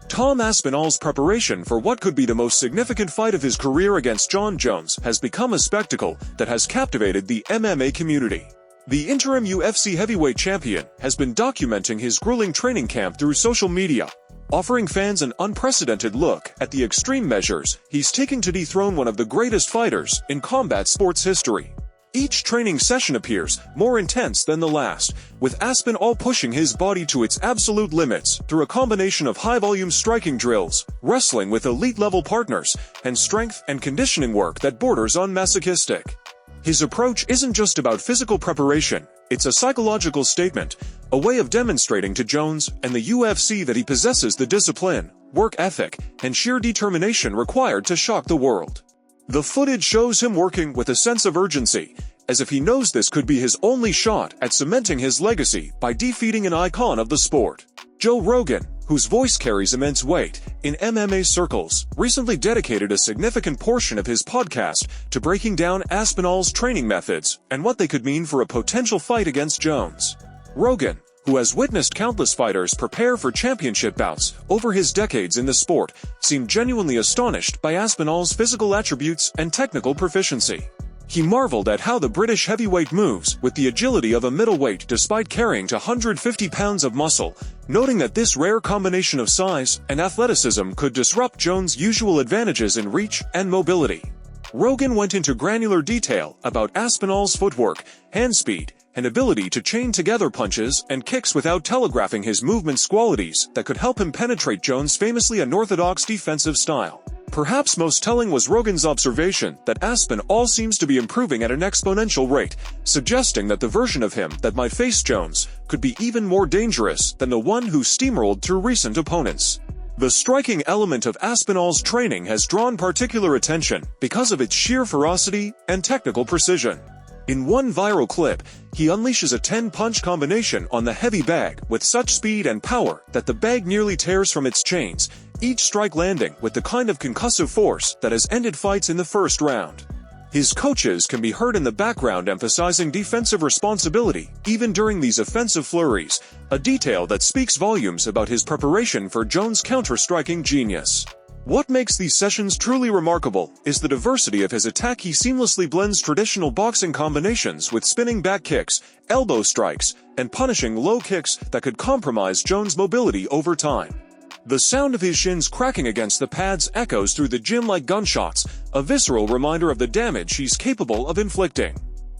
Tom Aspinall's preparation for what could be the most significant fight of his career against Jon Jones has become a spectacle that has captivated the MMA community. The interim UFC heavyweight champion has been documenting his grueling training camp through social media, offering fans an unprecedented look at the extreme measures he's taking to dethrone one of the greatest fighters in combat sports history. Each training session appears more intense than the last, with Aspinall pushing his body to its absolute limits through a combination of high-volume striking drills, wrestling with elite-level partners, and strength and conditioning work that borders on masochistic. His approach isn't just about physical preparation, it's a psychological statement, a way of demonstrating to Jones and the UFC that he possesses the discipline, work ethic, and sheer determination required to shock the world. The footage shows him working with a sense of urgency, as if he knows this could be his only shot at cementing his legacy by defeating an icon of the sport. Joe Rogan, whose voice carries immense weight in MMA circles, recently dedicated a significant portion of his podcast to breaking down Aspinall's training methods and what they could mean for a potential fight against Jones. Rogan, who has witnessed countless fighters prepare for championship bouts over his decades in the sport, seemed genuinely astonished by Aspinall's physical attributes and technical proficiency. He marveled at how the British heavyweight moves with the agility of a middleweight despite carrying 150 pounds of muscle, noting that this rare combination of size and athleticism could disrupt Jones' usual advantages in reach and mobility. Rogan went into granular detail about Aspinall's footwork, hand speed, and ability to chain together punches and kicks without telegraphing his movement's qualities that could help him penetrate Jones' famously unorthodox defensive style. Perhaps most telling was Rogan's observation that Aspinall seems to be improving at an exponential rate, suggesting that the version of him that might face Jones could be even more dangerous than the one who steamrolled through recent opponents. The striking element of Aspinall's training has drawn particular attention because of its sheer ferocity and technical precision. In one viral clip, he unleashes a 10-punch combination on the heavy bag with such speed and power that the bag nearly tears from its chains, each strike landing with the kind of concussive force that has ended fights in the first round. His coaches can be heard in the background emphasizing defensive responsibility even during these offensive flurries, a detail that speaks volumes about his preparation for Jones' counter-striking genius. What makes these sessions truly remarkable is the diversity of his attack. He seamlessly blends traditional boxing combinations with spinning back kicks, elbow strikes, and punishing low kicks that could compromise Jones' mobility over time. The sound of his shins cracking against the pads echoes through the gym like gunshots, a visceral reminder of the damage he's capable of inflicting.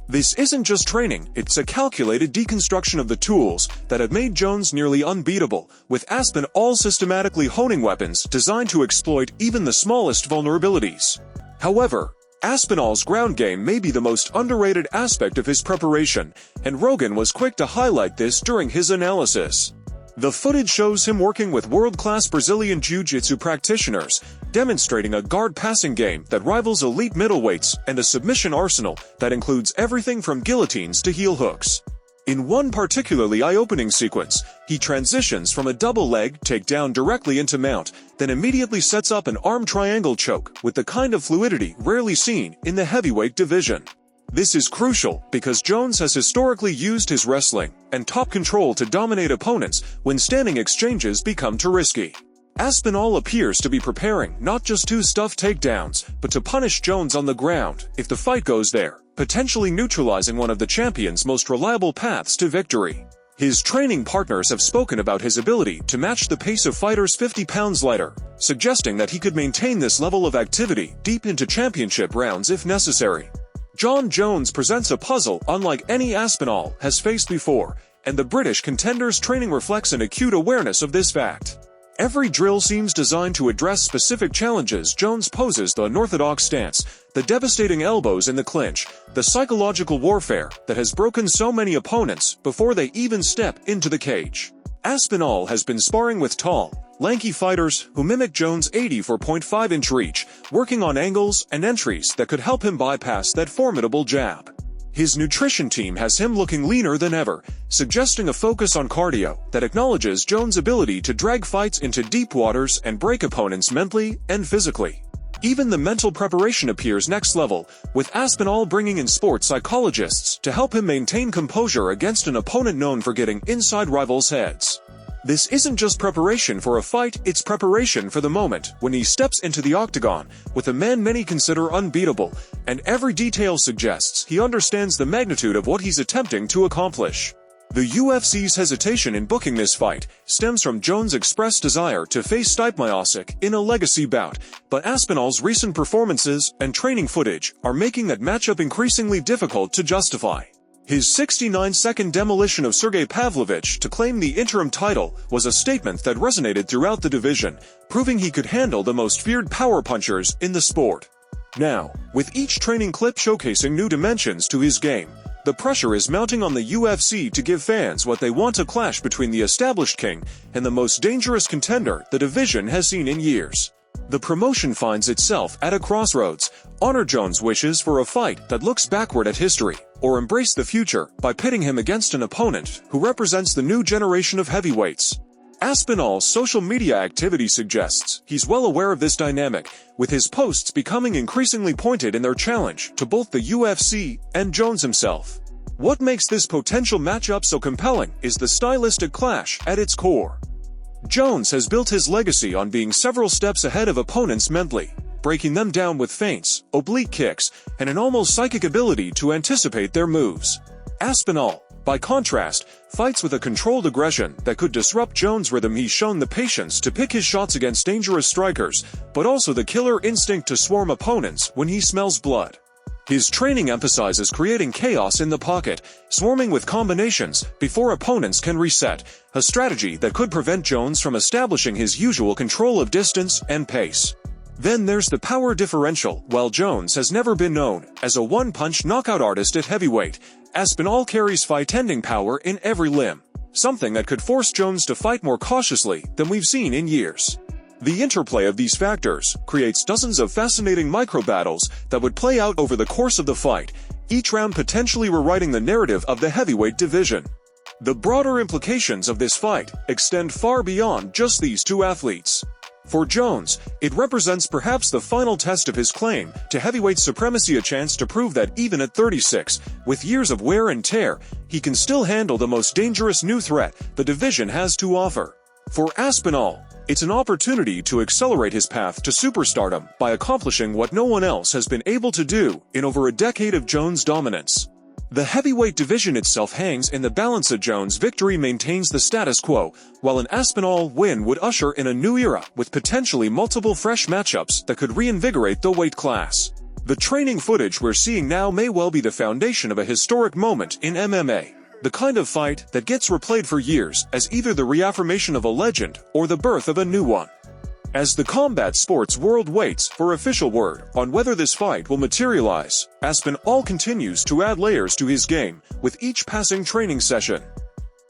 This isn't just training, it's a calculated deconstruction of the tools that have made Jones nearly unbeatable, with Aspinall systematically honing weapons designed to exploit even the smallest vulnerabilities. However, Aspinall's ground game may be the most underrated aspect of his preparation, and Rogan was quick to highlight this during his analysis. The footage shows him working with world-class Brazilian Jiu-Jitsu practitioners, demonstrating a guard passing game that rivals elite middleweights and a submission arsenal that includes everything from guillotines to heel hooks. In one particularly eye-opening sequence, he transitions from a double leg takedown directly into mount, then immediately sets up an arm triangle choke with the kind of fluidity rarely seen in the heavyweight division. This is crucial because Jones has historically used his wrestling and top control to dominate opponents when standing exchanges become too risky. Aspinall appears to be preparing not just to stuff takedowns, but to punish Jones on the ground if the fight goes there, potentially neutralizing one of the champion's most reliable paths to victory. His training partners have spoken about his ability to match the pace of fighters 50 pounds lighter, suggesting that he could maintain this level of activity deep into championship rounds if necessary. Jon Jones presents a puzzle unlike any Aspinall has faced before, and the British contender's training reflects an acute awareness of this fact. Every drill seems designed to address specific challenges Jones poses: the unorthodox stance, the devastating elbows in the clinch, the psychological warfare that has broken so many opponents before they even step into the cage. Aspinall has been sparring with tall, lanky fighters who mimic Jones' 84.5-inch reach, working on angles and entries that could help him bypass that formidable jab. His nutrition team has him looking leaner than ever, suggesting a focus on cardio that acknowledges Jones' ability to drag fights into deep waters and break opponents mentally and physically. Even the mental preparation appears next level, with Aspinall bringing in sports psychologists to help him maintain composure against an opponent known for getting inside rivals' heads. This isn't just preparation for a fight, it's preparation for the moment when he steps into the octagon with a man many consider unbeatable, and every detail suggests he understands the magnitude of what he's attempting to accomplish. The UFC's hesitation in booking this fight stems from Jones' expressed desire to face Stipe Miocic in a legacy bout, but Aspinall's recent performances and training footage are making that matchup increasingly difficult to justify. His 69-second demolition of Sergey Pavlovich to claim the interim title was a statement that resonated throughout the division, proving he could handle the most feared power punchers in the sport. Now, with each training clip showcasing new dimensions to his game, the pressure is mounting on the UFC to give fans what they want: a clash between the established king and the most dangerous contender the division has seen in years. The promotion finds itself at a crossroads. Honor Jones' wishes for a fight that looks backward at history, or embrace the future by pitting him against an opponent who represents the new generation of heavyweights. Aspinall's social media activity suggests he's well aware of this dynamic, with his posts becoming increasingly pointed in their challenge to both the UFC and Jones himself. What makes this potential matchup so compelling is the stylistic clash at its core. Jones has built his legacy on being several steps ahead of opponents mentally, breaking them down with feints, oblique kicks, and an almost psychic ability to anticipate their moves. Aspinall, by contrast, fights with a controlled aggression that could disrupt Jones' rhythm. He's shown the patience to pick his shots against dangerous strikers, but also the killer instinct to swarm opponents when he smells blood. His training emphasizes creating chaos in the pocket, swarming with combinations before opponents can reset, a strategy that could prevent Jones from establishing his usual control of distance and pace. Then there's the power differential. While Jones has never been known as a one-punch knockout artist at heavyweight, Aspinall carries fight-ending power in every limb, something that could force Jones to fight more cautiously than we've seen in years. The interplay of these factors creates dozens of fascinating micro-battles that would play out over the course of the fight, each round potentially rewriting the narrative of the heavyweight division. The broader implications of this fight extend far beyond just these two athletes. For Jones, it represents perhaps the final test of his claim to heavyweight supremacy, a chance to prove that even at 36, with years of wear and tear, he can still handle the most dangerous new threat the division has to offer. For Aspinall, it's an opportunity to accelerate his path to superstardom by accomplishing what no one else has been able to do in over a decade of Jones' dominance. The heavyweight division itself hangs in the balance. A Jones victory maintains the status quo, while an Aspinall win would usher in a new era with potentially multiple fresh matchups that could reinvigorate the weight class. The training footage we're seeing now may well be the foundation of a historic moment in MMA, the kind of fight that gets replayed for years as either the reaffirmation of a legend or the birth of a new one. As the combat sports world waits for official word on whether this fight will materialize, Aspinall continues to add layers to his game with each passing training session.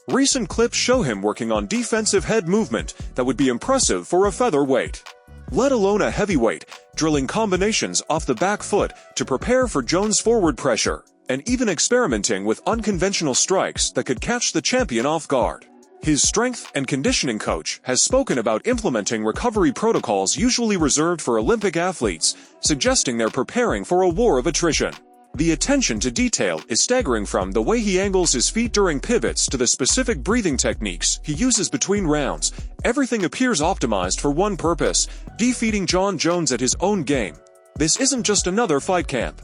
Recent clips show him working on defensive head movement that would be impressive for a featherweight, let alone a heavyweight, drilling combinations off the back foot to prepare for Jones' forward pressure, and even experimenting with unconventional strikes that could catch the champion off guard. His strength and conditioning coach has spoken about implementing recovery protocols usually reserved for Olympic athletes, suggesting they're preparing for a war of attrition. The attention to detail is staggering, from the way he angles his feet during pivots to the specific breathing techniques he uses between rounds. Everything appears optimized for one purpose: defeating Jon Jones at his own game. This isn't just another fight camp.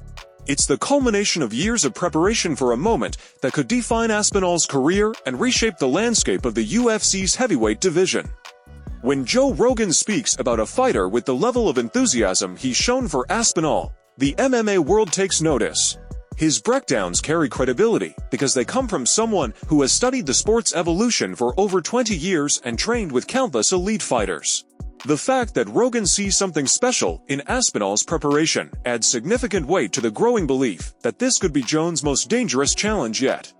It's the culmination of years of preparation for a moment that could define Aspinall's career and reshape the landscape of the UFC's heavyweight division. When Joe Rogan speaks about a fighter with the level of enthusiasm he's shown for Aspinall, the MMA world takes notice. His breakdowns carry credibility because they come from someone who has studied the sport's evolution for over 20 years and trained with countless elite fighters. The fact that Rogan sees something special in Aspinall's preparation adds significant weight to the growing belief that this could be Jones' most dangerous challenge yet.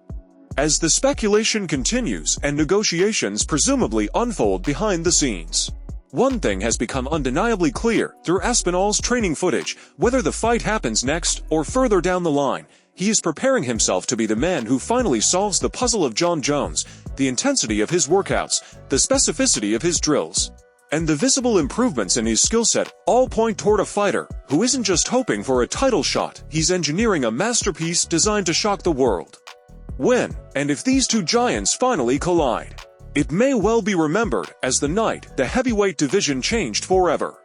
As the speculation continues and negotiations presumably unfold behind the scenes, one thing has become undeniably clear through Aspinall's training footage: whether the fight happens next or further down the line, he is preparing himself to be the man who finally solves the puzzle of Jon Jones. The intensity of his workouts, the specificity of his drills, and the visible improvements in his skill set all point toward a fighter who isn't just hoping for a title shot, he's engineering a masterpiece designed to shock the world. When, and if these two giants finally collide, It may well be remembered as the night the heavyweight division changed forever.